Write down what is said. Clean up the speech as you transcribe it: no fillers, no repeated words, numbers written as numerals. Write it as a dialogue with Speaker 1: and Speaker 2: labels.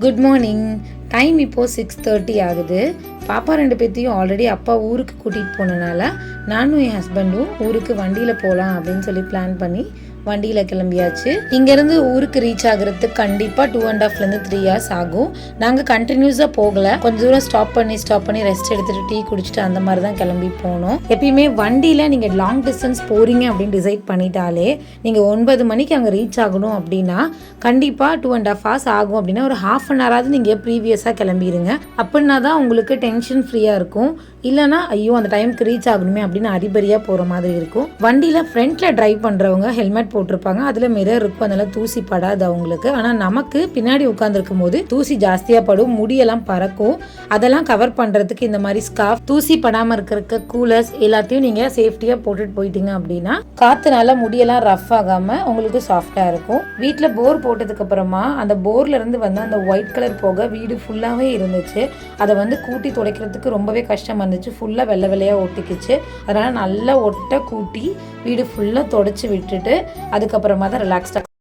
Speaker 1: Good morning. Time இப்போது 6:30 ஆகுது. பாப்பா 2 பேர்த்தையும் ஆல்ரெடி அப்பா ஊருக்கு கூட்டிகிட்டு போனனால நானும் என் ஹஸ்பண்டும் ஊருக்கு வண்டியில் போகலாம் அப்படின்னு சொல்லி பிளான் பண்ணி வண்டியில் கிளம்பியாச்சு. இங்கேருந்து ஊருக்கு ரீச் ஆகுறதுக்கு கண்டிப்பாக 2.5 3 hours ஆகும். நாங்கள் கண்டினியூஸாக போகலை, கொஞ்சம் தூரம் ஸ்டாப் பண்ணி ரெஸ்ட் எடுத்துகிட்டு டீ குடிச்சிட்டு அந்த மாதிரி தான் கிளம்பி போனோம். எப்பயுமே வண்டியில் நீங்கள் லாங் டிஸ்டன்ஸ் போகிறீங்க அப்படின்னு டிசைட் பண்ணிட்டாலே நீங்கள் 9 மணிக்கு அங்கே ரீச் ஆகணும் அப்படின்னா கண்டிப்பாக 2.5 hours ஆகும். அப்படின்னா ஒரு ½ an hour நீங்கள் ப்ரீவியஸாக கிளம்பிடுங்க. அப்படின்னா தான் உங்களுக்கு டென்ஷன் ஃப்ரீயாக இருக்கும். இல்லைனா ஐயோ அந்த டைமுக்கு ரீச் ஆகணுமே அப்படின்னு அரிபரியாக போகிற மாதிரி இருக்கும். வண்டியில் ஃப்ரண்ட்டில் ட்ரைவ் பண்ணுறவங்க ஹெல்மெட் போட்டிருப்பாங்க, அதில் மிரர் இருக்கும், அதனால தூசி படாது அவங்களுக்கு. ஆனால் நமக்கு பின்னாடி உட்காந்துருக்கும் போது தூசி ஜாஸ்தியாக படும், முடியெல்லாம் பறக்கும். அதெல்லாம் கவர் பண்ணுறதுக்கு இந்த மாதிரி ஸ்கார்ஃப், தூசி படாமல் இருக்கிற கூலர்ஸ் எல்லாத்தையும் நீங்கள் சேஃப்டியாக போட்டுட்டு போயிட்டீங்க அப்படின்னா காற்றுனால முடியெல்லாம் ரஃப் ஆகாமல் உங்களுக்கு சாஃப்டாக இருக்கும். வீட்டில் போர் போட்டதுக்கு அப்புறமா அந்த போர்ல இருந்து வந்து அந்த ஒயிட் கலர் போக வீடு ஃபுல்லாகவே இருந்துச்சு. அதை கூட்டி துடைக்கிறதுக்கு ரொம்பவே கஷ்டமாக இருந்துச்சு. ஃபுல்லாக வெள்ளை வெள்ளையாக ஒட்டிக்குச்சு. அதனால் நல்லா ஒட்ட கூட்டி வீடு ஃபுல்லாக தொடச்சி விட்டுட்டு அதுக்கப்புறமா தான் ரிலாக்ஸ்டாக